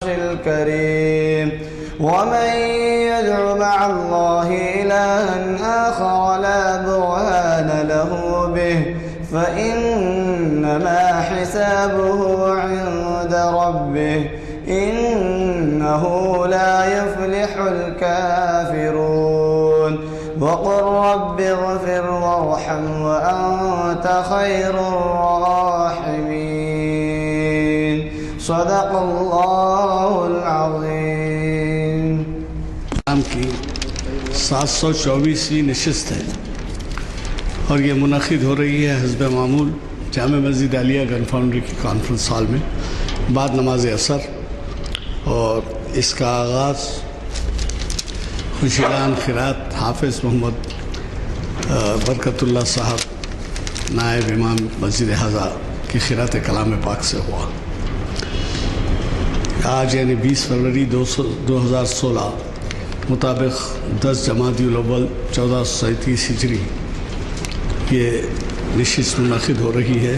الكريم ومن يدع مع الله إلها آخر لا برهان له به فإنما حسابه عند ربه إنه لا يفلح الكافرون وقل رب اغفر وارحم وأنت خير الراحمين صدق اللہ العظیم. کی 724ویں نشست ہے اور یہ منعقد ہو رہی ہے حسب معمول جامع مسجد عالیہ گن فاؤنڈری کی کانفرنس ہال میں بعد نماز عصر، اور اس کا آغاز خوشیلان خیرات حافظ محمد برکت اللہ صاحب نائب امام مسجد حضا کی خیرات کلام پاک سے ہوا. آج یعنی 20 فروری 2016 مطابق 10 جمادی الاول 1437 ہجری یہ نشست منعقد ہو رہی ہے،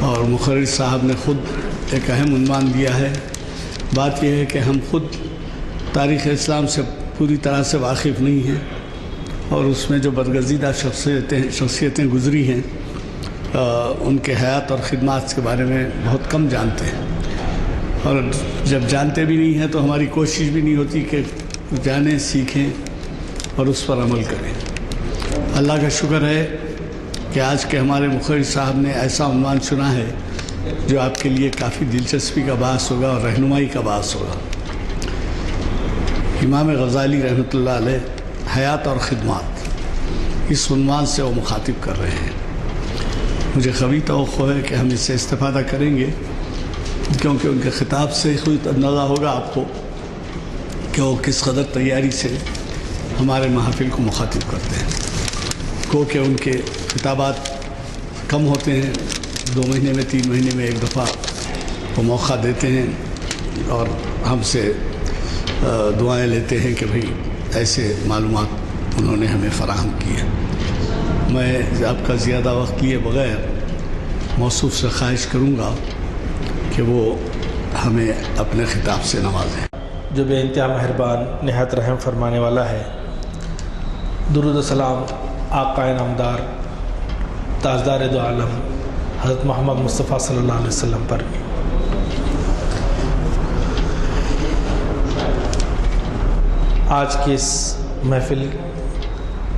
اور مقرر صاحب نے خود ایک اہم عنوان دیا ہے. بات یہ ہے کہ ہم خود تاریخ اسلام سے پوری طرح سے واقف نہیں ہیں، اور اس میں جو برگزیدہ شخصیتیں گزری ہیں ان کے حیات اور خدمات کے بارے میں بہت کم جانتے ہیں، اور جب جانتے بھی نہیں ہیں تو ہماری کوشش بھی نہیں ہوتی کہ جانیں، سیکھیں اور اس پر عمل کریں. اللہ کا شکر ہے کہ آج کے ہمارے مقرر صاحب نے ایسا عنوان چنا ہے جو آپ کے لیے کافی دلچسپی کا باعث ہوگا اور رہنمائی کا باعث ہوگا. امام غزالی رحمۃ اللہ علیہ حیات اور خدمات، اس عنوان سے وہ مخاطب کر رہے ہیں. مجھے قوی توقع ہے کہ ہم اس سے استفادہ کریں گے، کیونکہ ان کے خطاب سے خود اندازہ ہوگا آپ کو کہ وہ کس قدر تیاری سے ہمارے محافل کو مخاطب کرتے ہیں. کہ ان کے خطابات کم ہوتے ہیں، 2 مہینے میں 3 مہینے میں ایک دفعہ وہ موقع دیتے ہیں اور ہم سے دعائیں لیتے ہیں کہ بھئی ایسے معلومات انہوں نے ہمیں فراہم کی ہے. میں آپ کا زیادہ وقت لیے بغیر موصوف سے خواہش کروں گا کہ وہ ہمیں اپنے خطاب سے نوازیں. جو بے انتہا مہربان نہایت رحم فرمانے والا ہے. درود و سلام آقا نامدار تاجدار دو عالم حضرت محمد مصطفیٰ صلی اللہ علیہ وسلم پر. آج کی اس محفل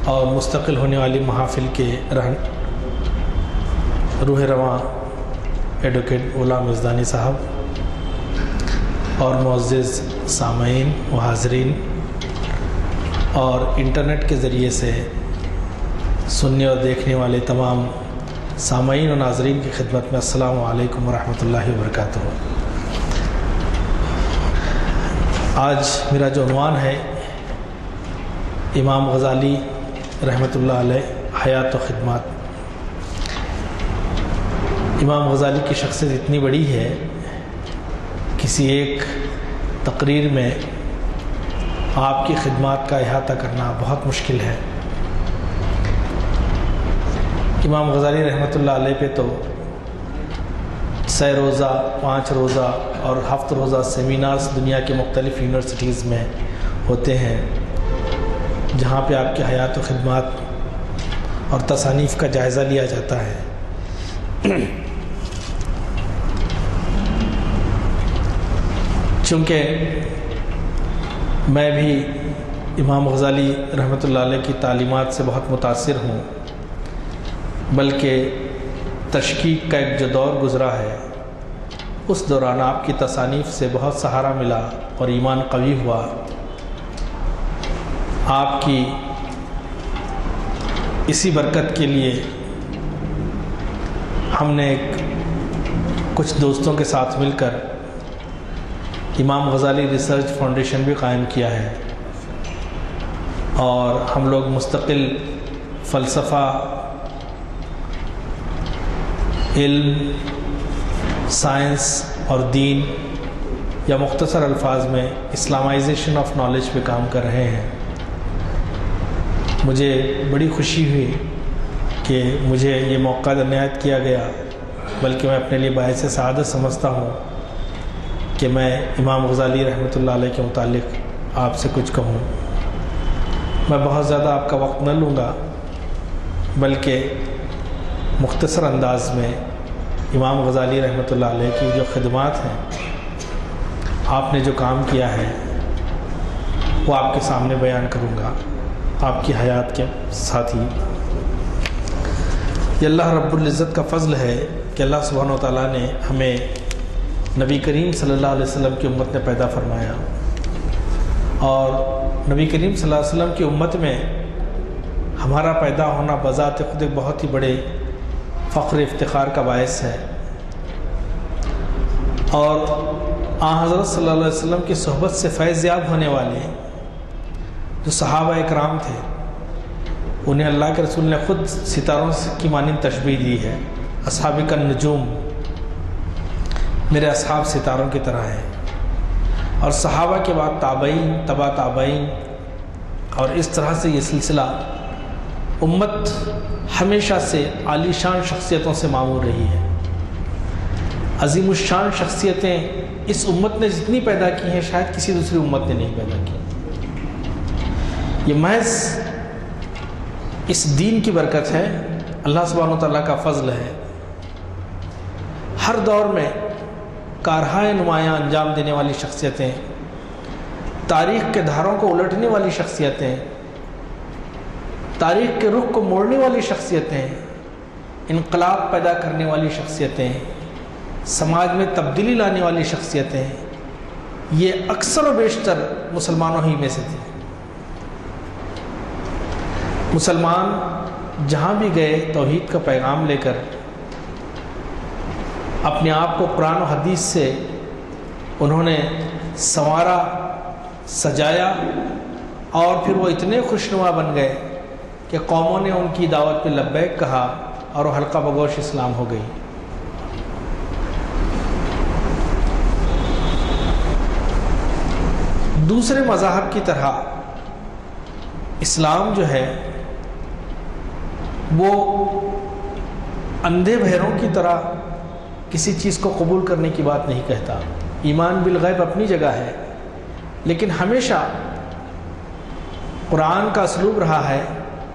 اور مستقل ہونے والی محافل کے روح رواں ایڈوکیٹ غلام یزدانی صاحب اور معزز سامعین و حاضرین اور انٹرنیٹ کے ذریعے سے سننے اور دیکھنے والے تمام سامعین و ناظرین کی خدمت میں السلام علیکم ورحمۃ اللہ وبرکاتہ. آج میرا جو عنوان ہے امام غزالی رحمۃ اللہ علیہ حیات و خدمات. امام غزالی کی شخصیت اتنی بڑی ہے، کسی ایک تقریر میں آپ کی خدمات کا احاطہ کرنا بہت مشکل ہے. امام غزالی رحمۃ اللہ علیہ پہ تو 6 روزہ 5 روزہ اور 7 روزہ سیمینارز دنیا کے مختلف یونیورسٹیز میں ہوتے ہیں، جہاں پہ آپ کے حیات و خدمات اور تصانیف کا جائزہ لیا جاتا ہے. چونکہ میں بھی امام غزالی رحمۃ اللہ علیہ کی تعلیمات سے بہت متاثر ہوں، بلکہ تشکیق کا ایک جو دور گزرا ہے اس دوران آپ کی تصانیف سے بہت سہارا ملا اور ایمان قوی ہوا. آپ کی اسی برکت کے لیے ہم نے کچھ دوستوں کے ساتھ مل کر امام غزالی ریسرچ فاؤنڈیشن بھی قائم کیا ہے، اور ہم لوگ مستقل فلسفہ، علم، سائنس اور دین، یا مختصر الفاظ میں اسلامائزیشن آف نالج پہ کام کر رہے ہیں. مجھے بڑی خوشی ہوئی کہ مجھے یہ موقع عنایت کیا گیا، بلکہ میں اپنے لیے باعث سعادت سمجھتا ہوں کہ کہ میں امام غزالی رحمۃ اللہ علیہ کے متعلق آپ سے کچھ کہوں۔ میں بہت زیادہ آپ کا وقت نہ لوں گا، بلکہ مختصر انداز میں امام غزالی رحمۃ اللہ علیہ کی جو خدمات ہیں، آپ نے جو کام کیا ہے، وہ آپ کے سامنے بیان کروں گا آپ کی حیات کے ساتھ ہی۔ یہ اللہ رب العزت کا فضل ہے کہ اللہ سبحانہ و تعالیٰ نے ہمیں نبی کریم صلی اللہ علیہ وسلم کی امت میں پیدا فرمایا، اور نبی کریم صلی اللہ علیہ وسلم کی امت میں ہمارا پیدا ہونا بذات خود ایک بہت ہی بڑے فخر افتخار کا باعث ہے۔ اور آن حضرت صلی اللہ علیہ وسلم کی صحبت سے فیض یاب ہونے والے جو صحابہ اکرام تھے، انہیں اللہ کے رسول نے خود ستاروں کی مانند تشبیہ دی ہے۔ اصحاب النجوم، میرے اصحاب ستاروں کی طرح ہیں۔ اور صحابہ کے بعد تابعین، تبع تابعین، اور اس طرح سے یہ سلسلہ امت ہمیشہ سے عالی شان شخصیتوں سے معمور رہی ہے۔ عظیم الشان شخصیتیں اس امت نے جتنی پیدا کی ہیں، شاید کسی دوسری امت نے نہیں پیدا کی۔ یہ محض اس دین کی برکت ہے، اللہ سبحانہ وتعالیٰ کا فضل ہے۔ ہر دور میں کارہائے نمایاں انجام دینے والی شخصیتیں، تاریخ کے دھاروں کو الٹنے والی شخصیتیں، تاریخ کے رخ کو موڑنے والی شخصیتیں، انقلاب پیدا کرنے والی شخصیتیں، سماج میں تبدیلی لانے والی شخصیتیں، یہ اکثر و بیشتر مسلمانوں ہی میں سے تھیں۔ مسلمان جہاں بھی گئے توحید کا پیغام لے کر، اپنے آپ کو قرآن و حدیث سے انہوں نے سنوارا، سجایا، اور پھر وہ اتنے خوشنما بن گئے کہ قوموں نے ان کی دعوت پہ لبیک کہا اور وہ حلقہ بگوش اسلام ہو گئی۔ دوسرے مذاہب کی طرح اسلام جو ہے وہ اندھے بہروں کی طرح کسی چیز کو قبول کرنے کی بات نہیں کہتا۔ ایمان بالغیب اپنی جگہ ہے، لیکن ہمیشہ قرآن کا اسلوب رہا ہے،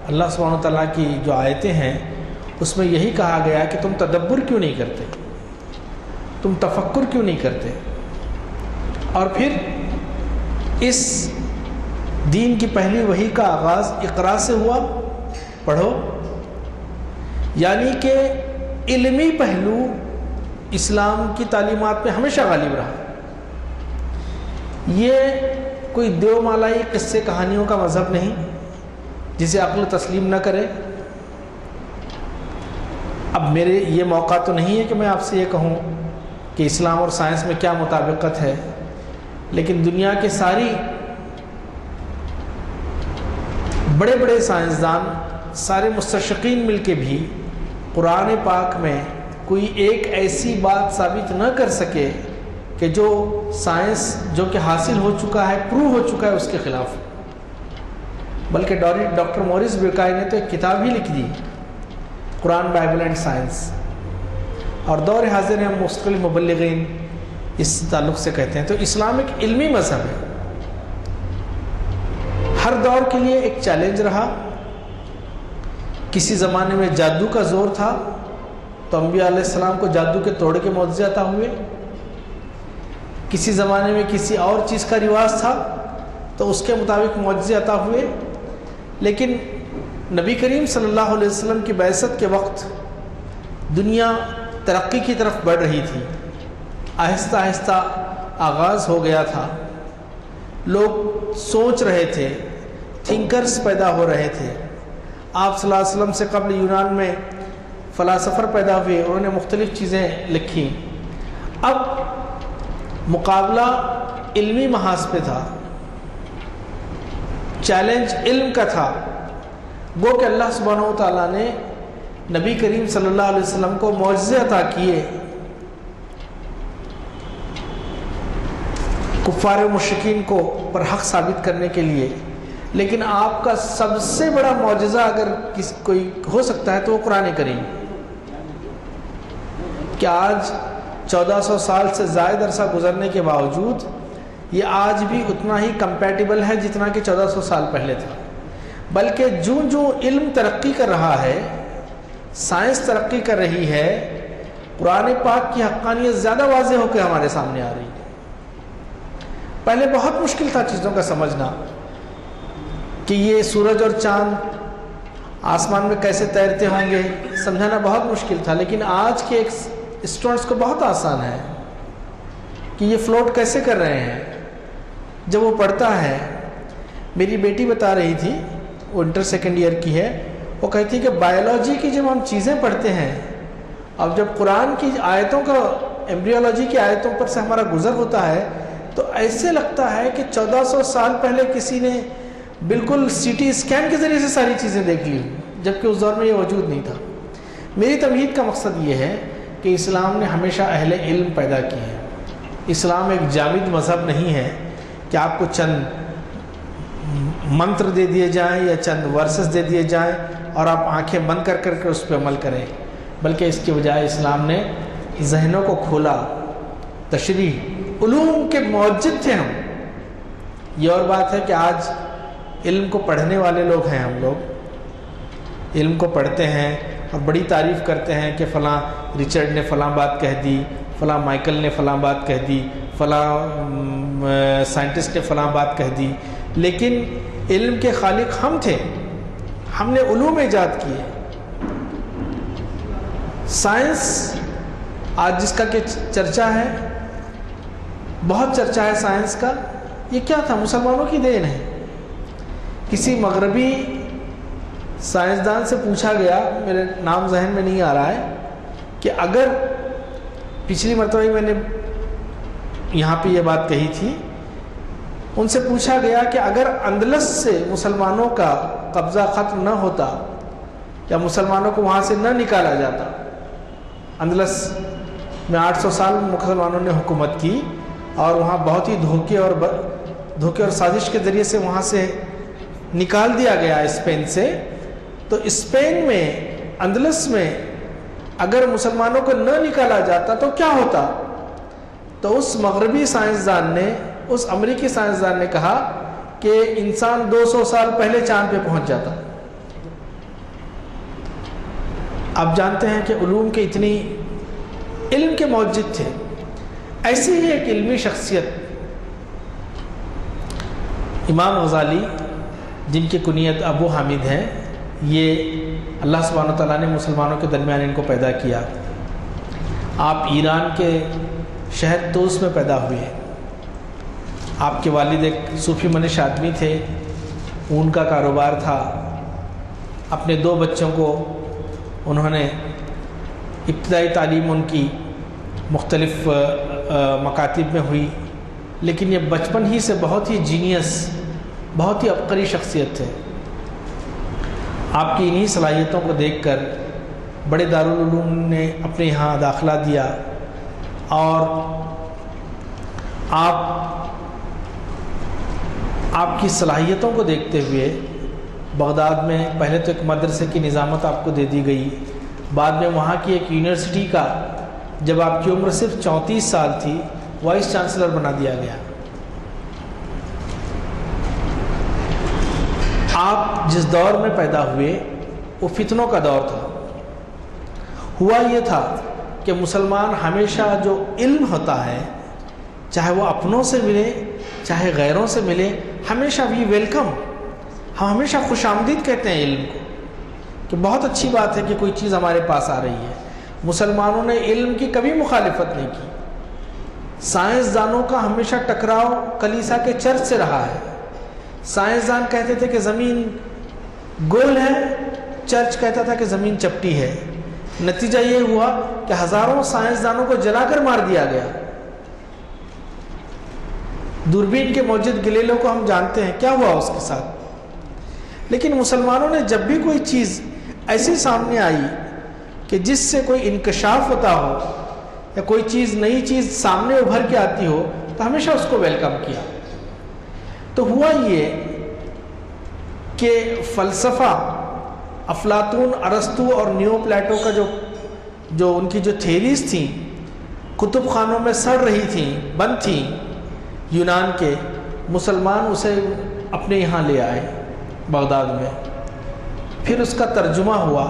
اللہ سبحانہ وتعالیٰ کی جو آیتیں ہیں اس میں یہی کہا گیا کہ تم تدبر کیوں نہیں کرتے، تم تفکر کیوں نہیں کرتے۔ اور پھر اس دین کی پہلی وحی کا آغاز اقرا سے ہوا، پڑھو، یعنی کہ علمی پہلو اسلام کی تعلیمات میں ہمیشہ غالب رہا۔ یہ کوئی دیو مالائی قصے کہانیوں کا مذہب نہیں جسے عقل تسلیم نہ کرے۔ اب میرے یہ موقع تو نہیں ہے کہ میں آپ سے یہ کہوں کہ اسلام اور سائنس میں کیا مطابقت ہے، لیکن دنیا کے ساری بڑے بڑے سائنسدان، سارے مستشرقین مل کے بھی قرآن پاک میں کوئی ایک ایسی بات ثابت نہ کر سکے کہ جو سائنس جو کہ حاصل ہو چکا ہے، پروو ہو چکا ہے، اس کے خلاف۔ بلکہ ڈاکٹر مورس برکائی نے تو ایک کتاب ہی لکھ دی، قرآن، بائبل اینڈ سائنس، اور دور حاضر میں ہم مستقل مبلغین اس تعلق سے کہتے ہیں۔ تو اسلام ایک علمی مذہب ہے، ہر دور کے لیے ایک چیلنج رہا۔ کسی زمانے میں جادو کا زور تھا تو انبیاء علیہ السلام کو جادو کے توڑ کے معجزے عطا ہوئے۔ کسی زمانے میں کسی اور چیز کا رواج تھا تو اس کے مطابق معجزے عطا ہوئے۔ لیکن نبی کریم صلی اللہ علیہ وسلم کی بعثت کے وقت دنیا ترقی کی طرف بڑھ رہی تھی، آہستہ آہستہ آغاز ہو گیا تھا، لوگ سوچ رہے تھے، تھنکرز پیدا ہو رہے تھے۔ آپ صلی اللہ علیہ وسلم سے قبل یونان میں فلاسفر پیدا ہوئے، انہوں نے مختلف چیزیں لکھی۔ اب مقابلہ علمی محاذ پہ تھا، چیلنج علم کا تھا۔ وہ کہ اللہ سبحانہ و تعالیٰ نے نبی کریم صلی اللہ علیہ وسلم کو معجزے عطا کیے، کفار و مشرکین کو پر حق ثابت کرنے کے لیے۔ لیکن آپ کا سب سے بڑا معجزہ اگر کوئی ہو سکتا ہے تو وہ قرآن کریم، کہ آج 1400 سال سے زائد عرصہ گزرنے کے باوجود یہ آج بھی اتنا ہی کمپیٹیبل ہے جتنا کہ 1400 سال پہلے تھا، بلکہ جو علم ترقی کر رہا ہے، سائنس ترقی کر رہی ہے، قرآن پاک کی حقانیت زیادہ واضح ہو کے ہمارے سامنے آ رہی ہے۔ پہلے بہت مشکل تھا چیزوں کا سمجھنا کہ یہ سورج اور چاند آسمان میں کیسے تیرتے ہوں گے، سمجھانا بہت مشکل تھا، لیکن آج کے ایک اسٹوڈنٹس کو بہت آسان ہے کہ یہ فلوٹ کیسے کر رہے ہیں۔ جب وہ پڑھتا ہے، میری بیٹی بتا رہی تھی، وہ انٹر سیکنڈ ایئر کی ہے، وہ کہتی ہے کہ بایولوجی کی جب ہم چیزیں پڑھتے ہیں، اب جب قرآن کی آیتوں کا ایمبریولوجی کی آیتوں پر سے ہمارا گزر ہوتا ہے تو ایسے لگتا ہے کہ 1400 سال پہلے کسی نے بالکل سی ٹی اسکین کے ذریعے سے ساری چیزیں دیکھ لی، جبکہ اس دور میں یہ وجود نہیں تھا۔ میری تمہید کا مقصد یہ ہے کہ اسلام نے ہمیشہ اہل علم پیدا کیے ہیں۔ اسلام ایک جامد مذہب نہیں ہے کہ آپ کو چند منتر دے دیے جائیں یا چند ورسز دے دیے جائیں اور آپ آنکھیں بند کر کر کے اس پہ عمل کریں، بلکہ اس کے بجائے اسلام نے ذہنوں کو کھولا، تشریح، علوم کے موجد تھے ہم۔ یہ اور بات ہے کہ آج علم کو پڑھنے والے لوگ ہیں، ہم لوگ علم کو پڑھتے ہیں اور بڑی تعریف کرتے ہیں کہ فلاں رچرڈ نے فلاں بات کہہ دی، فلاں مائیکل نے فلاں بات کہہ دی، فلاں سائنٹسٹ نے فلاں بات کہہ دی، لیکن علم کے خالق ہم تھے، ہم نے علوم ایجاد کیے۔ سائنس آج جس کا کہ چرچا ہے، بہت چرچا ہے سائنس کا، یہ کیا تھا؟ مسلمانوں کی دین ہے۔ کسی مغربی سائنسدان سے پوچھا گیا، میرے نام ذہن میں نہیں آ رہا ہے، کہ اگر پچھلی مرتبہ ہی میں نے یہاں پہ یہ بات کہی تھی، ان سے پوچھا گیا کہ اگر اندلس سے مسلمانوں کا قبضہ ختم نہ ہوتا یا مسلمانوں کو وہاں سے نہ نکالا جاتا، اندلس میں 800 سال مسلمانوں نے حکومت کی اور وہاں بہت ہی دھوکے اور سازش کے ذریعے سے وہاں سے نکال دیا گیا اسپین سے، تو اسپین میں، اندلس میں اگر مسلمانوں کو نہ نکالا جاتا تو کیا ہوتا؟ تو اس مغربی سائنسدان نے، اس امریکی سائنسدان نے کہا کہ انسان 200 سال پہلے چاند پہ پہنچ جاتا۔ آپ جانتے ہیں کہ علوم کے اتنی علم کے موجد تھے۔ ایسی ہی ایک علمی شخصیت امام غزالی، جن کی کنیت ابو حامد ہے، یہ اللہ سبحانہ وتعالیٰ نے مسلمانوں کے درمیان ان کو پیدا کیا۔ آپ ایران کے شہر توس میں پیدا ہوئے ہیں۔ آپ کے والد ایک صوفی منش آدمی تھے، اون کا کاروبار تھا۔ اپنے 2 بچوں کو انہوں نے ابتدائی تعلیم ان کی مختلف مکاتب میں ہوئی، لیکن یہ بچپن ہی سے بہت ہی جینیس، بہت ہی عبقری شخصیت تھے۔ آپ کی انہی صلاحیتوں کو دیکھ کر بڑے دارالعلوم نے اپنے یہاں داخلہ دیا، اور آپ کی صلاحیتوں کو دیکھتے ہوئے بغداد میں پہلے تو ایک مدرسے کی نظامت آپ کو دے دی گئی، بعد میں وہاں کی ایک یونیورسٹی کا، جب آپ کی عمر صرف 34 سال تھی، وائس چانسلر بنا دیا گیا۔ آپ جس دور میں پیدا ہوئے وہ فتنوں کا دور تھا۔ ہوا یہ تھا کہ مسلمان ہمیشہ جو علم ہوتا ہے، چاہے وہ اپنوں سے ملے چاہے غیروں سے ملے، ہمیشہ بھی ویلکم، ہم ہمیشہ خوش آمدید کہتے ہیں علم کو، کہ بہت اچھی بات ہے کہ کوئی چیز ہمارے پاس آ رہی ہے۔ مسلمانوں نے علم کی کبھی مخالفت نہیں کی۔ سائنسدانوں کا ہمیشہ ٹکراؤ کلیسا کے چرچ سے رہا ہے۔ سائنسدان کہتے تھے کہ زمین گول ہے، چرچ کہتا تھا کہ زمین چپٹی ہے۔ نتیجہ یہ ہوا کہ ہزاروں سائنسدانوں کو جلا کر مار دیا گیا۔ دوربین کے موجد گلیلو کو ہم جانتے ہیں کیا ہوا اس کے ساتھ۔ لیکن مسلمانوں نے جب بھی کوئی چیز ایسی سامنے آئی کہ جس سے کوئی انکشاف ہوتا ہو یا کوئی چیز، نئی چیز سامنے ابھر کے آتی ہو، تو ہمیشہ اس کو ویلکم کیا۔ تو ہوا یہ کہ فلسفہ، افلاطون، ارسطو اور نیو پلیٹو کا جو ان کی جو تھیریز تھیں، کتب خانوں میں سڑ رہی تھیں، بند تھیں یونان کے، مسلمان اسے اپنے یہاں لے آئے بغداد میں، پھر اس کا ترجمہ ہوا،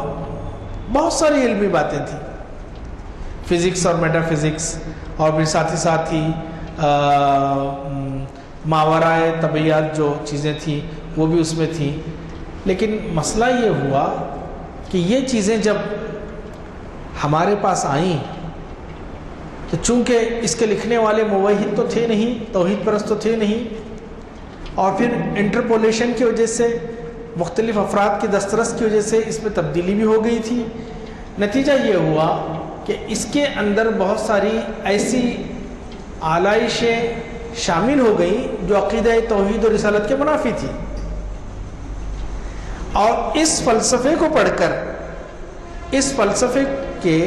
بہت ساری علمی باتیں تھیں، فزکس اور میٹا فزکس، اور پھر ساتھ ہی ساتھ ہی ماورائے طبیعت جو چیزیں تھیں وہ بھی اس میں تھیں. لیکن مسئلہ یہ ہوا کہ یہ چیزیں جب ہمارے پاس آئیں تو چونکہ اس کے لکھنے والے موحد تو تھے نہیں، توحید پرست تو تھے نہیں، اور پھر انٹرپولیشن کی وجہ سے، مختلف افراد کی دسترس کی وجہ سے اس میں تبدیلی بھی ہو گئی تھی. نتیجہ یہ ہوا کہ اس کے اندر بہت ساری ایسی آلائشیں شامل ہو گئیں جو عقیدہ توحید اور رسالت کے منافی تھی. اور اس فلسفے کو پڑھ کر، اس فلسفے کے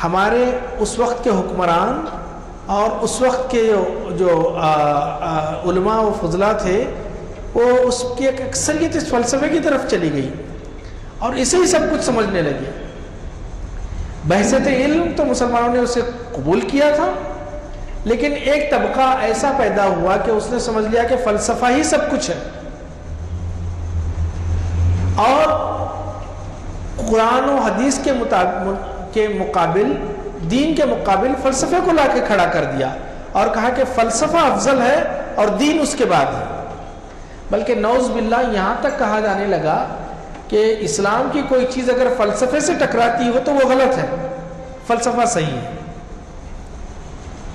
ہمارے اس وقت کے حکمران اور اس وقت کے جو علماء و فضلاء تھے، وہ اس کی ایک اکثریت اس فلسفے کی طرف چلی گئی اور اسے ہی سب کچھ سمجھنے لگے. بحثیت علم تو مسلمانوں نے اسے قبول کیا تھا، لیکن ایک طبقہ ایسا پیدا ہوا کہ اس نے سمجھ لیا کہ فلسفہ ہی سب کچھ ہے، اور قرآن و حدیث کے مقابل، دین کے مقابل فلسفے کو لا کے کھڑا کر دیا اور کہا کہ فلسفہ افضل ہے اور دین اس کے بعد ہے. بلکہ نعوذ باللہ یہاں تک کہا جانے لگا کہ اسلام کی کوئی چیز اگر فلسفے سے ٹکراتی ہو تو وہ غلط ہے، فلسفہ صحیح ہے.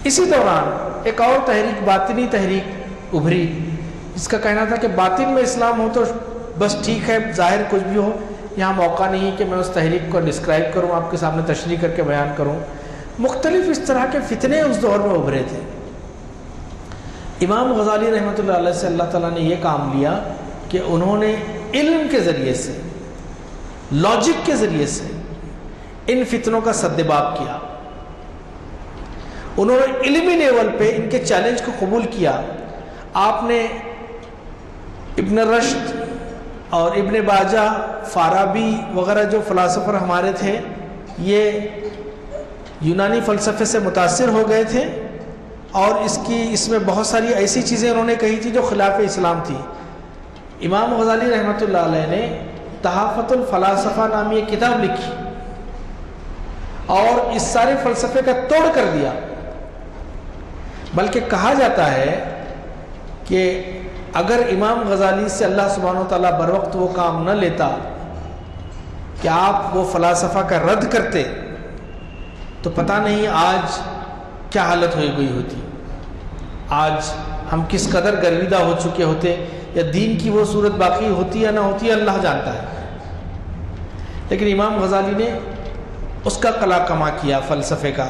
اسی دوران ایک اور تحریک، باطنی تحریک ابھری، جس کا کہنا تھا کہ باطن میں اسلام ہو تو بس ٹھیک ہے، ظاہر کچھ بھی ہو. یہاں موقع نہیں کہ میں اس تحریک کو ڈسکرائب کروں، آپ کے سامنے تشریح کر کے بیان کروں. مختلف اس طرح کے فتنے اس دور میں ابھرے تھے. امام غزالی رحمۃ اللہ علیہ سے اللہ تعالیٰ نے یہ کام لیا کہ انہوں نے علم کے ذریعے سے، لاجک کے ذریعے سے ان فتنوں کا سدباب کیا. انہوں نے علمی لیول پہ ان کے چیلنج کو قبول کیا. آپ نے ابن رشد اور ابن باجہ، فارابی وغیرہ جو فلاسفر ہمارے تھے، یہ یونانی فلسفے سے متاثر ہو گئے تھے، اور اس میں بہت ساری ایسی چیزیں انہوں نے کہی تھی جو خلاف اسلام تھی. امام غزالی رحمۃ اللہ علیہ نے تحافت الفلاسفہ نامی ایک کتاب لکھی اور اس سارے فلسفے کا توڑ کر دیا. بلکہ کہا جاتا ہے کہ اگر امام غزالی سے اللہ سبحانہ وتعالیٰ بر وقت وہ کام نہ لیتا کہ آپ وہ فلاسفہ کا رد کرتے تو پتہ نہیں آج کیا حالت ہوئی گئی ہوتی، آج ہم کس قدر گرویدہ ہو چکے ہوتے، یا دین کی وہ صورت باقی ہوتی یا نہ ہوتی اللہ جانتا ہے. لیکن امام غزالی نے اس کا قلع کما کیا فلسفے کا.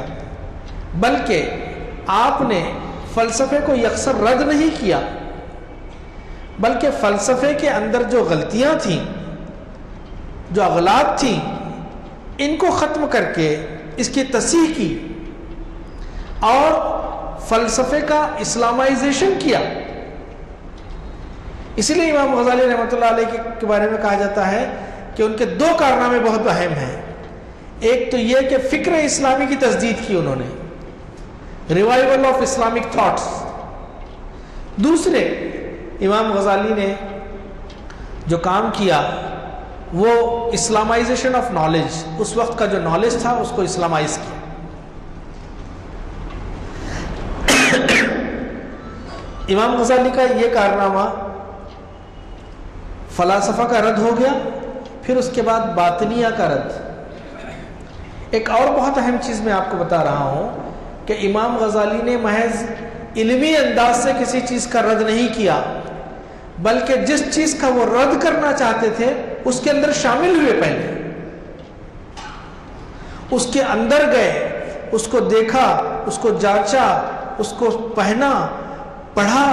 بلکہ آپ نے فلسفے کو یکسر رد نہیں کیا، بلکہ فلسفے کے اندر جو غلطیاں تھیں، جو اغلاط تھیں، ان کو ختم کر کے اس کی تصحیح کی اور فلسفے کا اسلامائزیشن کیا. اسی لیے امام غزالی رحمۃ اللہ علیہ کے بارے میں کہا جاتا ہے کہ ان کے دو کارنامے بہت اہم ہیں. ایک تو یہ کہ فکر اسلامی کی تجدید کی انہوں نے، ریوائول آف اسلامک تھاٹس. دوسرے، امام غزالی نے جو کام کیا وہ اسلامائزیشن آف نالج، اس وقت کا جو نالج تھا اس کو اسلامائز کیا. امام غزالی کا یہ کارنامہ فلاسفہ کا رد ہو گیا. پھر اس کے بعد باطنیہ کا رد. ایک اور بہت اہم چیز میں آپ کو بتا رہا ہوں کہ امام غزالی نے محض علمی انداز سے کسی چیز کا رد نہیں کیا، بلکہ جس چیز کا وہ رد کرنا چاہتے تھے اس کے اندر شامل ہوئے. پہلے اس کے اندر گئے، اس کو دیکھا، اس کو جانچا، اس کو پہنا، پڑھا،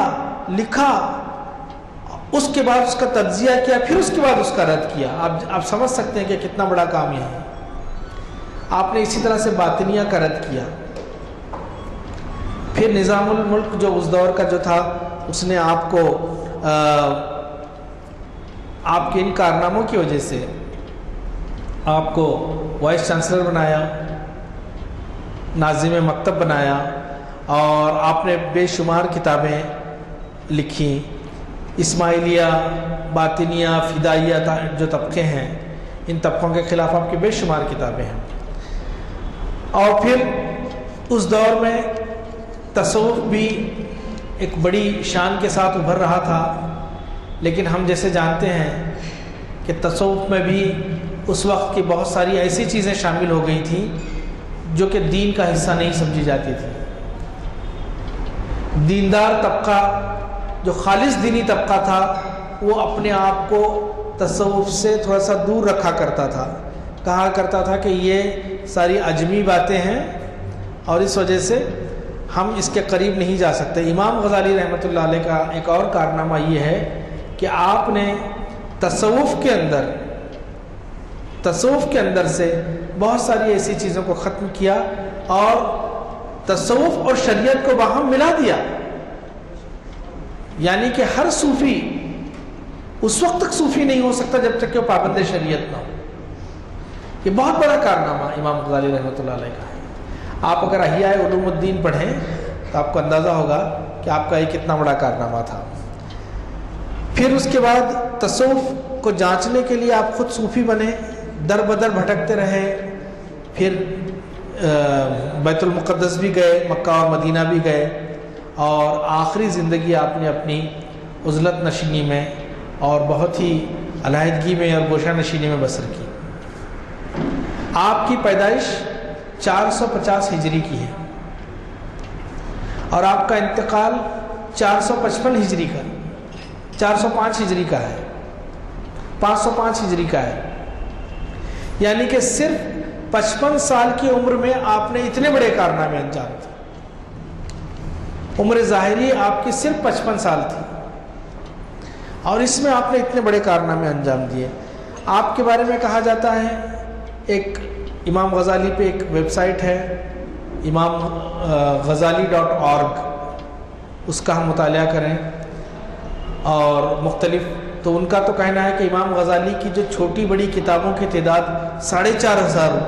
لکھا، اس کے بعد اس کا تجزیہ کیا، پھر اس کے بعد اس کا رد کیا. آپ سمجھ سکتے ہیں کہ کتنا بڑا کام یہ ہے. آپ نے اسی طرح سے باطنیہ کا رد کیا. پھر نظام الملک جو اس دور کا جو تھا، اس نے آپ کو آپ کے ان کارناموں کی وجہ سے آپ کو وائس چانسلر بنایا. ناظم مکتب بنایا اور آپ نے بے شمار کتابیں لکھی. اسماعیلیہ، باطنیہ، فدائیہ جو طبقے ہیں، ان طبقوں کے خلاف آپ کی بے شمار کتابیں ہیں. اور پھر اس دور میں تصوف بھی ایک بڑی شان کے ساتھ ابھر رہا تھا، لیکن ہم جیسے جانتے ہیں کہ تصوف میں بھی اس وقت کی بہت ساری ایسی چیزیں شامل ہو گئی تھیں جو کہ دین کا حصہ نہیں سمجھی جاتی تھی. دیندار طبقہ جو خالص دینی طبقہ تھا وہ اپنے آپ کو تصوف سے تھوڑا سا دور رکھا کرتا تھا، کہا کرتا تھا کہ یہ ساری عجمی باتیں ہیں اور اس وجہ سے ہم اس کے قریب نہیں جا سکتے. امام غزالی رحمۃ اللہ علیہ کا ایک اور کارنامہ یہ ہے کہ آپ نے تصوف کے اندر سے بہت ساری ایسی چیزوں کو ختم کیا اور تصوف اور شریعت کو باہم ملا دیا. یعنی کہ ہر صوفی اس وقت تک صوفی نہیں ہو سکتا جب تک کہ وہ پابند شریعت نہ ہو. یہ بہت بڑا کارنامہ امام غزالی رحمۃ اللہ علیہ کا ہے. آپ اگر احیاء علوم الدین پڑھیں تو آپ کو اندازہ ہوگا کہ آپ کا یہ کتنا بڑا کارنامہ تھا. پھر اس کے بعد تصوف کو جانچنے کے لیے آپ خود صوفی بنے، در بدر بھٹکتے رہے. پھر بیت المقدس بھی گئے، مکہ اور مدینہ بھی گئے، اور آخری زندگی آپ نے اپنی عزلت نشینی میں اور بہت ہی علیحدگی میں اور گوشہ نشینی میں بسر کی. آپ کی پیدائش 450 ہجری کی ہے اور آپ کا انتقال 455 ہجری کا، 405 ہجری کا ہے، 505 ہجری کا ہے. یعنی کہ صرف 55 سال کی عمر میں آپ نے اتنے بڑے کارنامے انجام دیے. عمر ظاہری آپ کی صرف 55 سال تھی اور اس میں آپ نے اتنے بڑے کارنامے انجام دیے. آپ کے بارے میں کہا جاتا ہے، ایک امام غزالی پہ ایک ویب سائٹ ہے imamghazali.org، اس کا ہم مطالعہ کریں اور مختلف. تو ان کا تو کہنا ہے کہ امام غزالی کی جو چھوٹی بڑی کتابوں کی تعداد 4,500،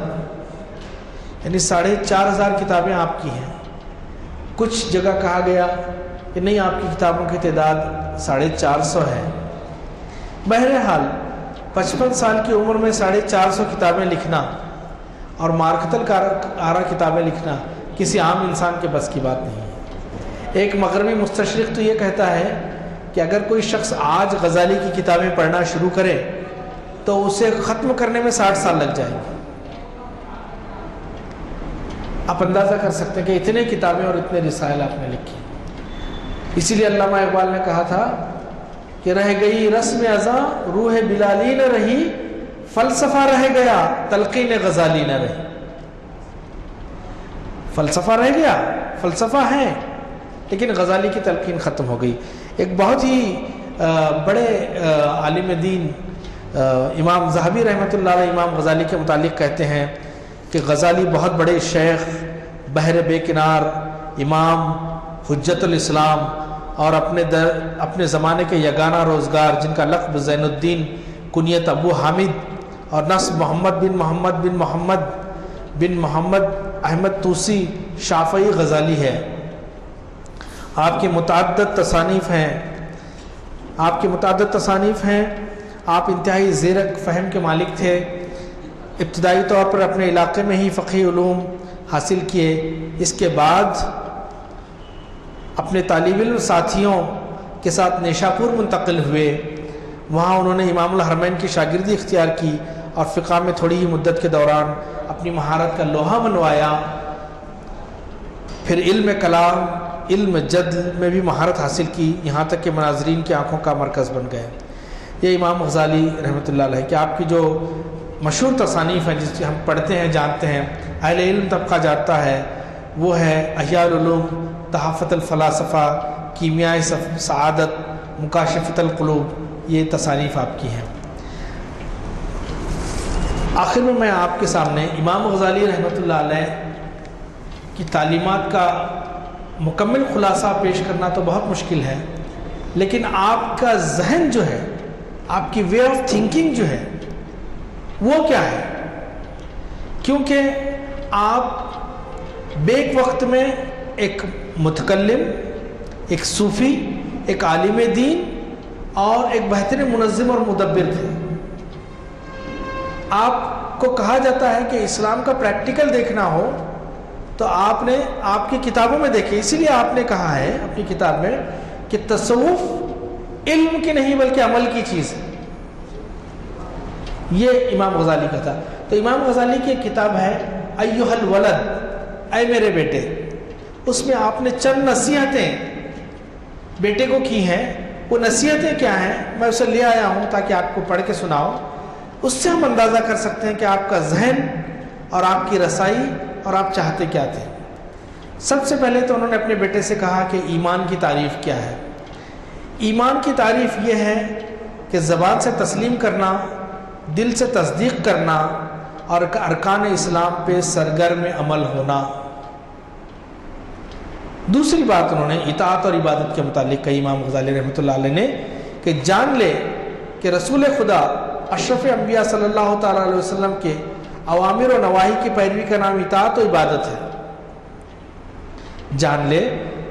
یعنی 4,500 کتابیں آپ کی ہیں. کچھ جگہ کہا گیا کہ نہیں، آپ کی کتابوں کی تعداد 450 ہے. بہرحال 55 سال کی عمر میں 450 کتابیں لکھنا اور مارکتل آرا کتابیں لکھنا کسی عام انسان کے بس کی بات نہیں ہے. ایک مغربی مستشرق تو یہ کہتا ہے کہ اگر کوئی شخص آج غزالی کی کتابیں پڑھنا شروع کرے تو اسے ختم کرنے میں 60 سال لگ جائیں گے. آپ اندازہ کر سکتے ہیں کہ اتنے کتابیں اور اتنے رسائل آپ نے لکھی. اسی لیے علامہ اقبال نے کہا تھا کہ رہ گئی رسم ازاں روح بلالی نہ رہی، فلسفہ رہ گیا تلقین غزالی نہ رہی. فلسفہ رہ گیا، فلسفہ ہے، لیکن غزالی کی تلقین ختم ہو گئی. ایک بہت ہی بڑے عالم دین امام ذہبی رحمۃ اللہ علیہ امام غزالی کے متعلق کہتے ہیں کہ غزالی بہت بڑے شیخ، بحر بے کنار، امام، حجت الاسلام اور اپنے زمانے کے یگانہ روزگار، جن کا لقب زین الدین، کنیت ابو حامد اور نسب محمد بن محمد احمد توسی شافعی غزالی ہے. آپ کی متعدد تصانیف ہیں. آپ انتہائی زیرک فہم کے مالک تھے. ابتدائی طور پر اپنے علاقے میں ہی فقہی علوم حاصل کیے. اس کے بعد اپنے طالب علم ساتھیوں کے ساتھ نیشاپور منتقل ہوئے. وہاں انہوں نے امام الحرمین کی شاگردی اختیار کی اور فقہ میں تھوڑی ہی مدت کے دوران اپنی مہارت کا لوہا منوایا. پھر علم کلام، علم جدل میں بھی مہارت حاصل کی، یہاں تک کہ مناظرین کی آنکھوں کا مرکز بن گئے. یہ امام غزالی رحمۃ اللہ علیہ کہ آپ کی جو مشہور تصانیف ہیں جس سے ہم پڑھتے ہیں، جانتے ہیں، اہل علم طبقہ جانتا ہے، وہ ہے احیاء العلوم، تحفۃ الفلاسفہ، کیمیائے سعادت، مکاشفۃ القلوب. یہ تصانیف آپ کی ہیں. آخر میں آپ کے سامنے امام غزالی رحمۃ اللہ علیہ کی تعلیمات کا مکمل خلاصہ پیش کرنا تو بہت مشکل ہے، لیکن آپ کا ذہن جو ہے، آپ کی وے آف تھنکنگ جو ہے وہ کیا ہے؟ کیونکہ آپ بیک وقت میں ایک متکلم، ایک صوفی، ایک عالم دین اور ایک بہترین منظم اور مدبر تھے۔ آپ کو کہا جاتا ہے کہ اسلام کا پریکٹیکل دیکھنا ہو تو آپ نے آپ کی کتابوں میں دیکھے، اسی لیے آپ نے کہا ہے اپنی کتاب میں کہ تصوف علم کی نہیں بلکہ عمل کی چیز ہے۔ یہ امام غزالی کا تھا۔ تو امام غزالی کی ایک کتاب ہے ایھا الولد، اے میرے بیٹے، اس میں آپ نے چند نصیحتیں بیٹے کو کی ہیں۔ وہ نصیحتیں کیا ہیں میں اسے لے آیا ہوں تاکہ آپ کو پڑھ کے سناؤں۔ اس سے ہم اندازہ کر سکتے ہیں کہ آپ کا ذہن اور آپ کی رسائی اور آپ چاہتے کیا تھے۔ سب سے پہلے تو انہوں نے اپنے بیٹے سے کہا کہ ایمان کی تعریف کیا ہے۔ ایمان کی تعریف یہ ہے کہ زبان سے تسلیم کرنا، دل سے تصدیق کرنا اور ارکان اسلام پہ سرگرم عمل ہونا۔ دوسری بات انہوں نے اطاعت اور عبادت کے متعلق کہی امام غزالی رحمۃ اللہ علیہ نے کہ جان لے کہ رسول خدا اشرف انبیاء صلی اللہ تعالیٰ علیہ وسلم کے اوامر و نواہی کی پیروی کا نام اطاعت و عبادت ہے۔ جان لے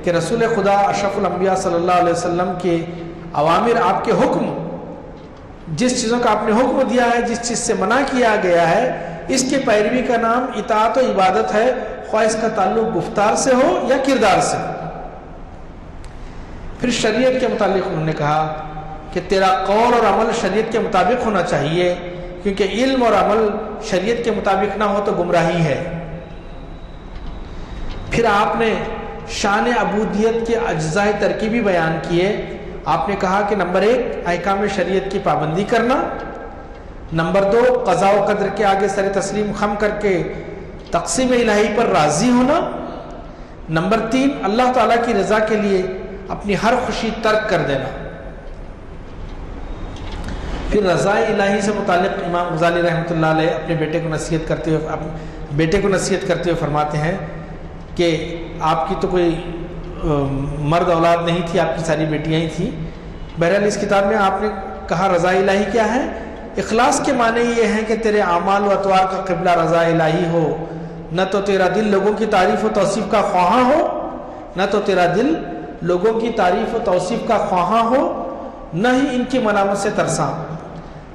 کہ رسول خدا اشرف الانبیاء صلی اللہ علیہ وسلم کے اوامر، آپ کے حکم، جس چیزوں کا آپ نے حکم دیا ہے، جس چیز سے منع کیا گیا ہے، اس کے پیروی کا نام اطاعت و عبادت ہے، خواہ اس کا تعلق گفتار سے ہو یا کردار سے۔ پھر شریعت کے متعلق انہوں نے کہا کہ تیرا قول اور عمل شریعت کے مطابق ہونا چاہیے، کیونکہ علم اور عمل شریعت کے مطابق نہ ہو تو گمراہی ہے۔ پھر آپ نے شان عبودیت کے اجزاء ترکیبی بیان کیے۔ آپ نے کہا کہ نمبر 1 احکام شریعت کی پابندی کرنا، نمبر 2 قضاء و قدر کے آگے سر تسلیم خم کر کے تقسیم الہی پر راضی ہونا، نمبر 3 اللہ تعالیٰ کی رضا کے لیے اپنی ہر خوشی ترک کر دینا۔ پھر رضا الہی سے متعلق امام غزالی رحمۃ اللہ علیہ اپنے بیٹے کو نصیحت کرتے ہوئے فرماتے ہیں کہ آپ کی تو کوئی مرد اولاد نہیں تھی، آپ کی ساری بیٹیاں ہی تھیں۔ بہرحال اس کتاب میں آپ نے کہا رضا الہی کیا ہے؟ اخلاص کے معنی یہ ہے کہ تیرے اعمال و اطوار کا قبلہ رضا الہی ہو، نہ تو تیرا دل لوگوں کی تعریف و توصیف کا خواہاں ہو، نہ تو تیرا دل لوگوں کی تعریف و توصیف کا خواہاں ہو، نہ ہی ان کی ملامت سے ترساں،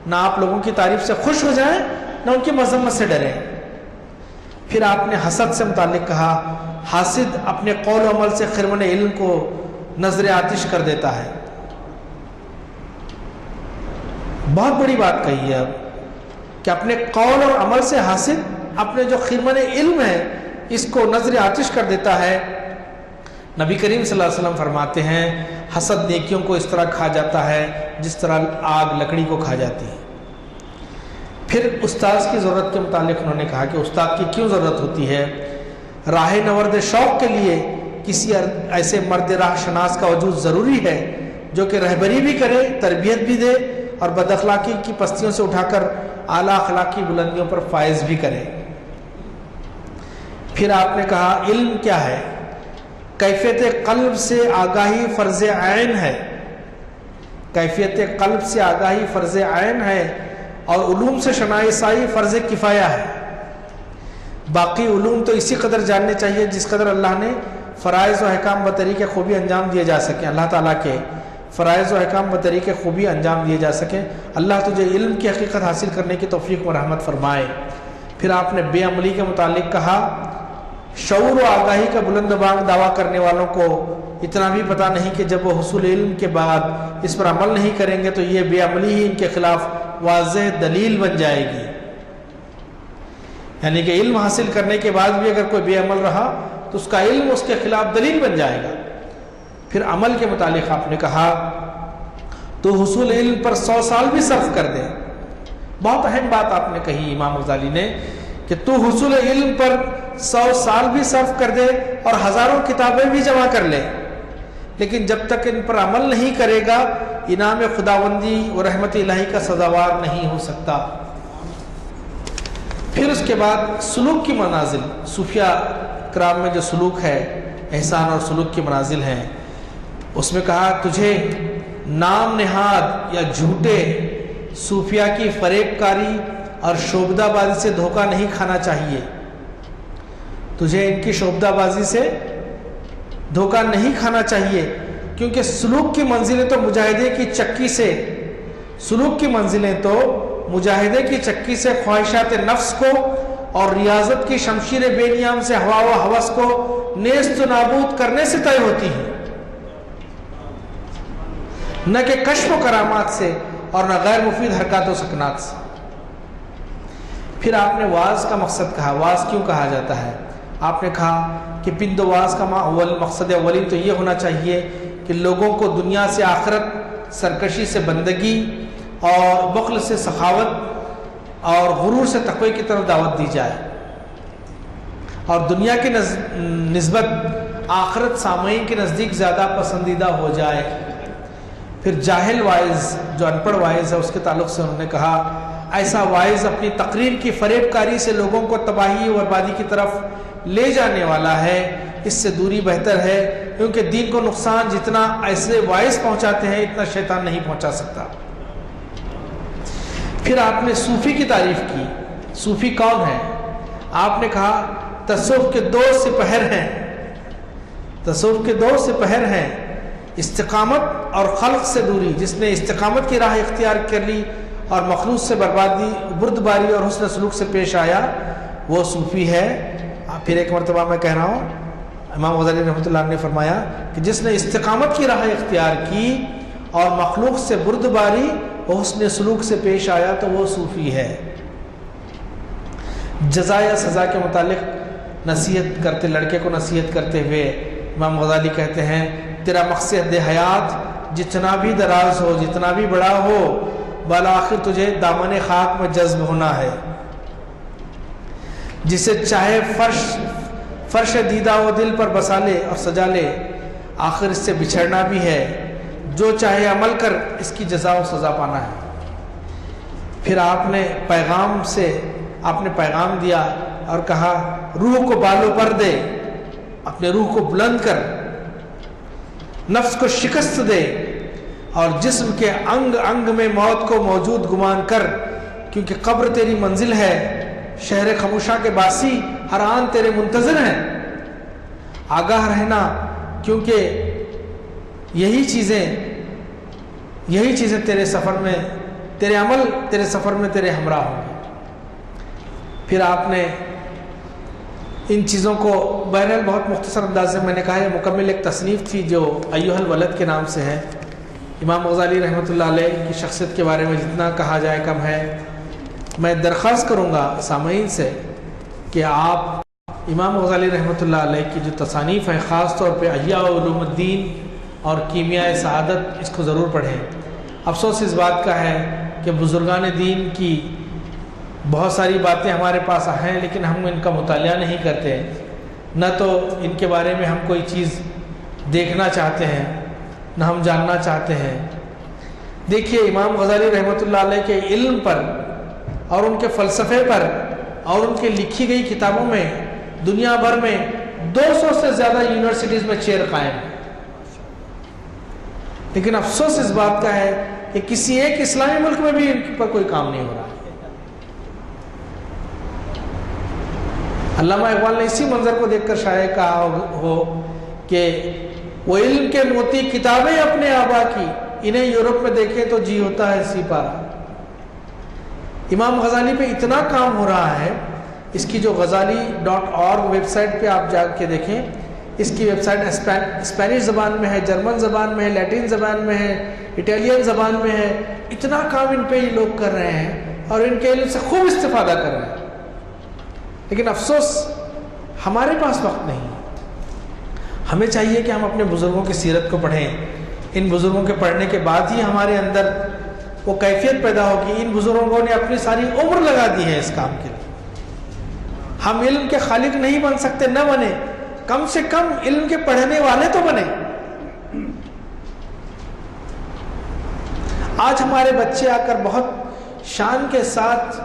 نہ آپ لوگوں کی تعریف سے خوش ہو جائیں، نہ ان کی مذمت سے ڈریں۔ پھر آپ نے حسد سے متعلق کہا حاسد اپنے قول و عمل سے خرمن علم کو نظر آتش کر دیتا ہے۔ بہت بڑی بات کہی ہے اب کہ اپنے قول اور عمل سے حاسد اپنے جو خرمن علم ہے اس کو نظر آتش کر دیتا ہے۔ نبی کریم صلی اللہ علیہ وسلم فرماتے ہیں حسد نیکیوں کو اس طرح کھا جاتا ہے جس طرح آگ لکڑی کو کھا جاتی ہے۔ پھر استاذ کی ضرورت کے متعلق انہوں نے کہا کہ استاد کی کیوں ضرورت ہوتی ہے۔ راہ نورد شوق کے لیے کسی ایسے مرد راہ شناس کا وجود ضروری ہے جو کہ رہبری بھی کرے، تربیت بھی دے اور بد اخلاقی کی پستیوں سے اٹھا کر اعلیٰ اخلاقی بلندیوں پر فائز بھی کرے۔ پھر آپ نے کہا علم کیا ہے؟ کیفیت قلب سے آگاہی فرض عین ہے، کیفیت قلب سے آگاہی فرض عین ہے اور علوم سے شناسائی فرض کفایہ ہے۔ باقی علوم تو اسی قدر جاننے چاہیے جس قدر اللہ نے فرائض و احکام بطریق خوبی انجام دیے جا سکیں، اللہ تعالیٰ کے فرائض و احکام بطریق خوبی انجام دیے جا سکیں۔ اللہ تجھے علم کی حقیقت حاصل کرنے کی توفیق و رحمت فرمائے۔ پھر آپ نے بے عملی کے متعلق کہا شعور و آگاہی کا بلند بانگ دعویٰ کرنے والوں کو اتنا بھی پتہ نہیں کہ جب وہ حصول علم کے بعد اس پر عمل نہیں کریں گے تو یہ بے عملی ہی ان کے خلاف واضح دلیل بن جائے گی، یعنی کہ علم حاصل کرنے کے بعد بھی اگر کوئی بے عمل رہا تو اس کا علم اس کے خلاف دلیل بن جائے گا۔ پھر عمل کے متعلق آپ نے کہا تو حصول علم پر 100 سال بھی صرف کر دے۔ بہت اہم بات آپ نے کہی امام غزالی نے کہ تو حصول علم پر 100 سال بھی صرف کر دے اور ہزاروں کتابیں بھی جمع کر لے، لیکن جب تک ان پر عمل نہیں کرے گا انعام خداوندی و رحمت الہی کا سزاوار نہیں ہو سکتا۔ پھر اس کے بعد سلوک کی منازل، صوفیہ کرام میں جو سلوک ہے، احسان اور سلوک کی منازل ہیں، اس میں کہا تجھے نام نہاد یا جھوٹے صوفیہ کی فریب کاری اور شعبدہ بازی سے دھوکہ نہیں کھانا چاہیے۔ تجھے ان کی شعبدہ بازی سے دھوکہ نہیں کھانا چاہیے، کیونکہ سلوک کی منزلیں تو مجاہدے کی چکی سے مجاہدے کی چکی سے خواہشات نفس کو اور ریاضت کی شمشیر بے نیام سے ہوا و ہوس کو نیست و نابود کرنے سے طے ہوتی ہیں، نہ کہ کشف و کرامات سے اور نہ غیر مفید حرکات و سکنات سے۔ پھر آپ نے واعظ کا مقصد کہا، واعظ کیوں کہا جاتا ہے؟ آپ نے کہا کہ پند و واعظ کا مقصد اولی تو یہ ہونا چاہیے کہ لوگوں کو دنیا سے آخرت، سرکشی سے بندگی اور بخل سے سخاوت اور غرور سے تقوی کی طرف دعوت دی جائے، اور دنیا کی نسبت آخرت سامعین کے نزدیک زیادہ پسندیدہ ہو جائے۔ پھر جاہل واعظ، جو ان پڑھ واعظ ہے، اس کے تعلق سے انہوں نے کہا ایسا واعظ اپنی تقریر کی فریب کاری سے لوگوں کو تباہی و بربادی کی طرف لے جانے والا ہے، اس سے دوری بہتر ہے، کیونکہ دین کو نقصان جتنا ایسے واعظ پہنچاتے ہیں اتنا شیطان نہیں پہنچا سکتا۔ پھر آپ نے صوفی کی تعریف کی، صوفی کون ہے؟ آپ نے کہا تصوف کے دو سپہر ہیں، استقامت اور خلق سے دوری۔ جس نے استقامت کی راہ اختیار کر لی اور مخلوق سے بردباری اور حسن سلوک سے پیش آیا، وہ صوفی ہے۔ پھر ایک مرتبہ میں کہہ رہا ہوں، امام غزالی رحمۃ اللہ نے فرمایا کہ جس نے استقامت کی راہ اختیار کی اور مخلوق سے بردباری اور حسن سلوک سے پیش آیا تو وہ صوفی ہے۔ جزا یا سزا کے متعلق لڑکے کو نصیحت کرتے ہوئے امام غزالی کہتے ہیں تیرا مقصد حیات جتنا بھی دراز ہو، جتنا بھی بڑا ہو، بالآخر تجھے دامن خاک میں جذب ہونا ہے۔ جسے چاہے فرش دیدہ و دل پر بسا لے اور سجا لے، آخر اس سے بچھڑنا بھی ہے۔ جو چاہے عمل کر، اس کی جزا و سزا پانا ہے۔ پھر آپ نے پیغام دیا اور کہا روح کو بالوں پر دے، اپنے روح کو بلند کر، نفس کو شکست دے اور جسم کے انگ انگ میں موت کو موجود گمان کر، کیونکہ قبر تیری منزل ہے، شہر خموشہ کے باسی ہر آن تیرے منتظر ہیں۔ آگاہ رہنا، کیونکہ یہی چیزیں تیرے سفر میں، تیرے عمل تیرے سفر میں تیرے ہمراہ ہوں گے۔ پھر آپ نے ان چیزوں کو بہرحال بہت مختصر انداز سے میں نے کہا یہ مکمل ایک تصنیف تھی جو ایھا الولد کے نام سے ہے۔ امام غزالی رحمۃ اللہ علیہ کی شخصیت کے بارے میں جتنا کہا جائے کم ہے۔ میں درخواست کروں گا سامعین سے کہ آپ امام غزالی رحمۃ اللہ علیہ کی جو تصانیف ہیں، خاص طور پہ احیاء علوم الدین اور کیمیاء سعادت، اس کو ضرور پڑھیں۔ افسوس اس بات کا ہے کہ بزرگان دین کی بہت ساری باتیں ہمارے پاس ہیں، لیکن ہم ان کا مطالعہ نہیں کرتے، نہ تو ان کے بارے میں ہم کوئی چیز دیکھنا چاہتے ہیں، نہ ہم جاننا چاہتے ہیں۔ دیکھیے امام غزالی رحمۃ اللہ علیہ کے علم پر اور ان کے فلسفے پر اور ان کے لکھی گئی کتابوں میں دنیا بھر میں 200 سے زیادہ یونیورسٹیز میں چیئر قائم ہیں، لیکن افسوس اس بات کا ہے کہ کسی ایک اسلامی ملک میں بھی ان پر کوئی کام نہیں ہو رہا۔ علامہ اقبال نے اسی منظر کو دیکھ کر شاید کہا ہو کہ وہ علم کے موتی کتابیں اپنے آبا کی، انہیں یورپ میں دیکھیں تو جی ہوتا ہے سی پارا۔ امام غزالی پہ اتنا کام ہو رہا ہے، اس کی جو غزالی.org ویب سائٹ پہ آپ جا کے دیکھیں، اس کی ویب سائٹ اسپینش زبان میں ہے، جرمن زبان میں ہے، لیٹن زبان میں ہے، اٹالین زبان میں ہے۔ اتنا کام ان پہ یہ لوگ کر رہے ہیں اور ان کے علم سے خوب استفادہ کر رہے ہیں، لیکن افسوس ہمارے پاس وقت نہیں ہے۔ ہمیں چاہیے کہ ہم اپنے بزرگوں کی سیرت کو پڑھیں۔ ان بزرگوں کے پڑھنے کے بعد ہی ہمارے اندر وہ کیفیت پیدا ہوگی۔ ان بزرگوں نے اپنی ساری عمر لگا دی ہے اس کام کے لیے۔ ہم علم کے خالق نہیں بن سکتے، نہ بنے، کم سے کم علم کے پڑھنے والے تو بنے۔ آج ہمارے بچے آ کر بہت شان کے ساتھ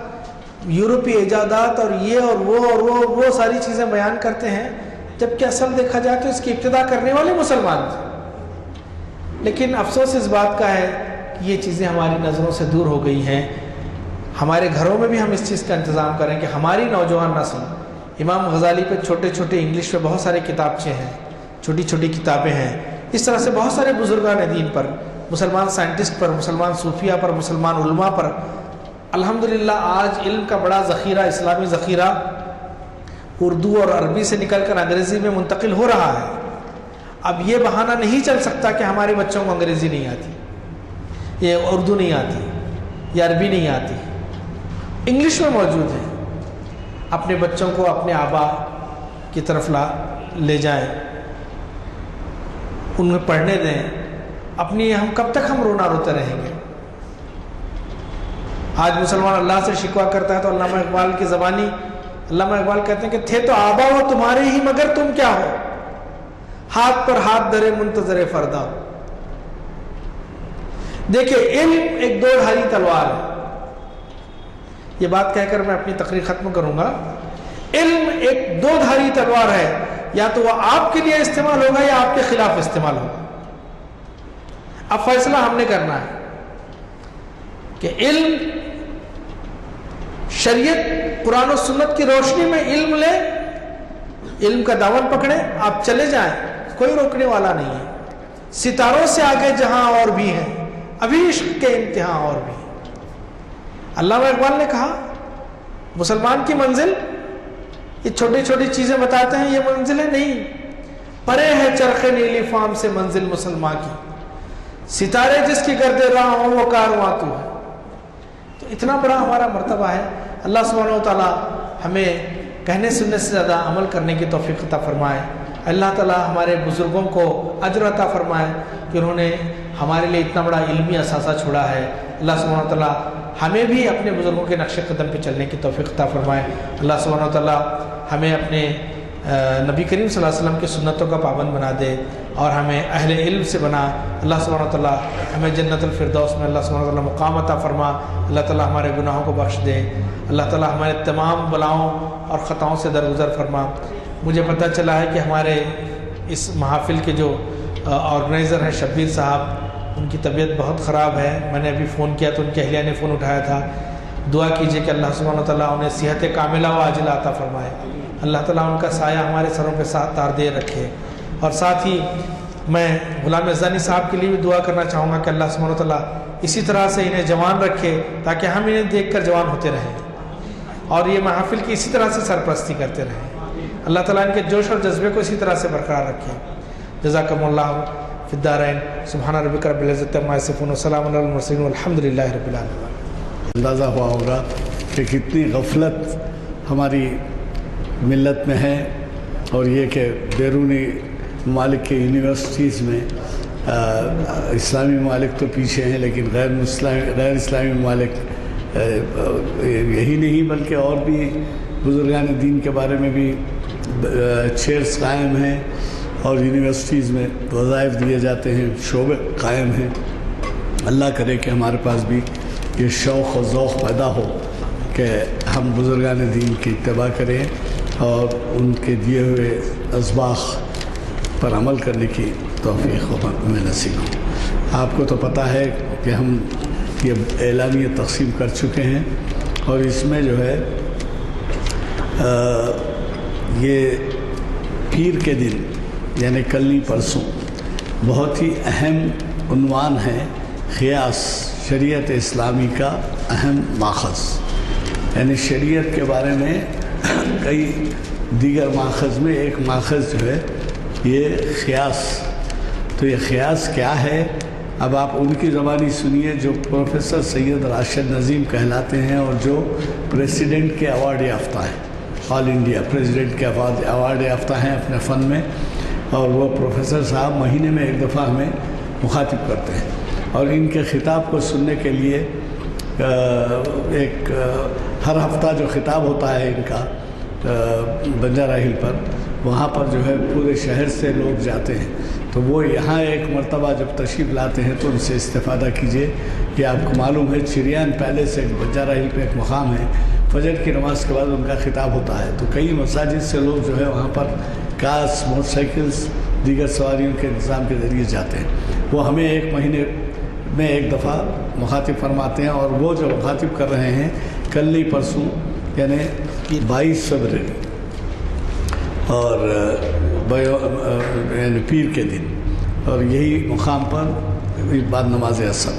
یورپی ایجادات اور یہ اور وہ ساری چیزیں بیان کرتے ہیں، جبکہ اصل دیکھا جائے تو اس کی ابتدا کرنے والے مسلمان تھے۔ لیکن افسوس اس بات کا ہے کہ یہ چیزیں ہماری نظروں سے دور ہو گئی ہیں۔ ہمارے گھروں میں بھی ہم اس چیز کا انتظام کریں کہ ہماری نوجوان نسل امام غزالی پہ چھوٹے چھوٹے انگلش پہ بہت سارے کتابچے ہیں، چھوٹی چھوٹی کتابیں ہیں. اس طرح سے بہت سارے بزرگان دین پر، مسلمان سائنٹسٹ پر، مسلمان صوفیہ پر، مسلمان علماء پر. الحمدللہ آج علم کا بڑا ذخیرہ، اسلامی ذخیرہ اردو اور عربی سے نکل کر انگریزی میں منتقل ہو رہا ہے. اب یہ بہانہ نہیں چل سکتا کہ ہمارے بچوں کو انگریزی نہیں آتی، یہ اردو نہیں آتی، یہ عربی نہیں آتی. انگلش میں موجود ہے. اپنے بچوں کو اپنے آبا کی طرف لے جائیں، ان میں پڑھنے دیں. اپنی کب تک ہم رونا روتے رہیں گے؟ آج مسلمان اللہ سے شکوہ کرتا ہے تو علامہ اقبال کی زبانی، علامہ اقبال کہتے ہیں کہ تھے تو آبا ہو تمہارے ہی، مگر تم کیا ہو؟ ہاتھ پر ہاتھ درے منتظر فردا. دیکھیں علم ایک دو دھاری تلوار ہے. یہ بات کہہ کر میں اپنی تقریر ختم کروں گا. علم ایک دو دھاری تلوار ہے، یا تو وہ آپ کے لیے استعمال ہوگا یا آپ کے خلاف استعمال ہوگا. اب فیصلہ ہم نے کرنا ہے کہ علم، شریعت قرآن و سنت کی روشنی میں علم لیں، علم کا دامن پکڑیں، آپ چلے جائیں، کوئی روکنے والا نہیں ہے. ستاروں سے آگے جہاں اور بھی ہیں، ابھی عشق کے امتحان اور بھی. علامہ اقبال نے کہا مسلمان کی منزل، یہ چھوٹی چھوٹی چیزیں بتاتے ہیں، یہ منزلیں نہیں، پرے ہے چرخ نیلی فام سے منزل مسلمان کی. ستارے جس کی گرد راہ ہوں وہ کارواں تو ہے. تو اتنا بڑا ہمارا مرتبہ ہے. اللہ سبحانہ و تعالیٰ ہمیں کہنے سننے سے زیادہ عمل کرنے کی توفیق عطا فرمائے. اللہ تعالیٰ ہمارے بزرگوں کو اجر عطا فرمائے کہ انہوں نے ہمارے لیے اتنا بڑا علمی اثاثہ چھوڑا ہے. اللہ سبحانہ و تعالیٰ ہمیں بھی اپنے بزرگوں کے نقش قدم پہ چلنے کی توفیق عطا فرمائے. اللہ سبحانہ و تعالیٰ ہمیں اپنے نبی کریم صلی اللہ علیہ وسلم کی سنتوں کا پابند بنا دے اور ہمیں اہل علم سے بنا. اللہ سبحانہ و تعالیٰ ہمیں جنت الفردوس میں اللہ سبحانہ و تعالیٰ مقام عطا فرما. اللہ تعالیٰ ہمارے گناہوں کو بخش دے. اللہ تعالیٰ ہمارے تمام بلاؤں اور خطاؤں سے درگزر فرما. مجھے پتہ چلا ہے کہ ہمارے اس محافل کے جو آرگنائزر ہیں شبیر صاحب، ان کی طبیعت بہت خراب ہے. میں نے ابھی فون کیا تو ان کی اہلیہ نے فون اٹھایا تھا. دعا کیجئے کہ اللہ سبحانہ و تعالیٰ انہیں صحت کاملہ و عاجلہ عطا فرمائے. اللہ تعالیٰ ان کا سایہ ہمارے سروں پہ ساتھ تار دے رکھے. اور ساتھ ہی میں غلام یزدانی صاحب کے لیے بھی دعا کرنا چاہوں گا کہ اللہ سبحانہ و تعالیٰ اسی طرح سے انہیں جوان رکھے تاکہ ہم انہیں دیکھ کر جوان ہوتے رہیں اور یہ محافل کی اسی طرح سے سرپرستی کرتے رہیں. اللہ تعالیٰ ان کے جوش اور جذبے کو اسی طرح سے برقرار رکھے. جزاکم اللہ فی الدارین. سبحان ربک رب العزت عما یصفون وسلام علی المرسلین والحمد للہ رب العالمین. اندازہ ہوا ہوگا کہ کتنی غفلت ہماری ملت میں ہے، اور یہ کہ بیرونی ممالک کے یونیورسٹیز میں اسلامی ممالک تو پیچھے ہیں، لیکن غیر اسلامی ممالک یہی نہیں بلکہ اور بھی بزرگان دین کے بارے میں بھی چیئرز قائم ہیں اور یونیورسٹیز میں وظائف دیے جاتے ہیں، شعبے قائم ہیں. اللہ کرے کہ ہمارے پاس بھی یہ شوق و ذوق پیدا ہو کہ ہم بزرگان دین کی اتباع کریں اور ان کے دیے ہوئے اسباق پر عمل کرنے کی توفیق ہمیں نصیب ہو. آپ کو تو پتہ ہے کہ ہم یہ اعلامیہ تقسیم کر چکے ہیں، اور اس میں جو ہے یہ پیر کے دن یعنی کل پرسوں بہت ہی اہم عنوان ہے. قیاس شریعت اسلامی کا اہم ماخذ، یعنی شریعت کے بارے میں کئی دیگر ماخذ میں ایک ماخذ جو ہے یہ قیاس. تو یہ قیاس کیا ہے؟ اب آپ ان کی زبانی سنیے جو پروفیسر سید راشد نظیم کہلاتے ہیں اور جو پریسیڈنٹ کے ایوارڈ یافتہ ہیں، آل انڈیا پریزیڈنٹ کے ایوارڈ یافتہ ہیں اپنے فن میں. اور وہ پروفیسر صاحب مہینے میں ایک دفعہ ہمیں مخاطب کرتے ہیں، اور ان کے خطاب کو سننے کے لیے ایک ہر ہفتہ جو خطاب ہوتا ہے ان کا بنجارہ ہل پر، وہاں پر جو ہے پورے شہر سے لوگ جاتے ہیں. تو وہ یہاں ایک مرتبہ جب تشریف لاتے ہیں تو ان سے استفادہ کیجیے. کہ آپ کو معلوم ہے چریان پیلیس ایک بنجارہ ہل پہ ایک مقام ہے، فجر کی نماز کے بعد ان کا خطاب ہوتا ہے. تو کئی مساجد سے لوگ جو ہے وہاں پر کارس، موٹر سائیکلس، دیگر سواریوں کے انتظام کے ذریعے جاتے ہیں. وہ ہمیں ایک مہینے میں ایک دفعہ مخاطب فرماتے ہیں، اور وہ جو مخاطب کر رہے ہیں کل نہیں پرسوں یعنی 22 فروری اور یعنی پیر کے دن، اور یہی مقام پر بعد نماز عصر،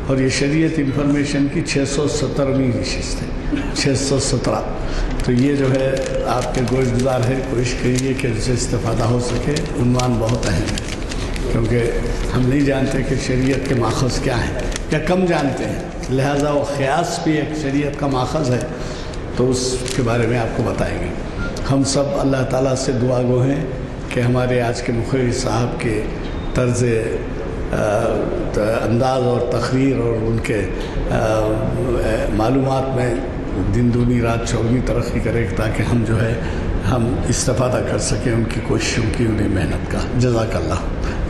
اور یہ شریعت انفارمیشن کی 617ویں نشست ہے، 617۔ تو یہ جو ہے آپ کے گوش گزار ہے، کوشش کریے کہ اس سے استفادہ ہو سکے۔ عنوان بہت اہم ہے کیونکہ ہم نہیں جانتے کہ شریعت کے ماخذ کیا ہیں، یا کم جانتے ہیں، لہٰذا وہ قیاس بھی ایک شریعت کا ماخذ ہے، تو اس کے بارے میں آپ کو بتائیں گے۔ ہم سب اللہ تعالیٰ سے دعا گو ہیں کہ ہمارے آج کے مخرج صاحب کے طرز انداز اور تقریر اور ان کے معلومات میں دن دونی رات چوگنی ترقی کرے تاکہ ہم جو ہے ہم استفادہ کر سکیں ان کی کوششوں کی، انہیں محنت کا۔ جزاک اللہ۔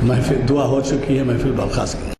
محفل دعا ہو چکی ہے، محفل برخاست کی۔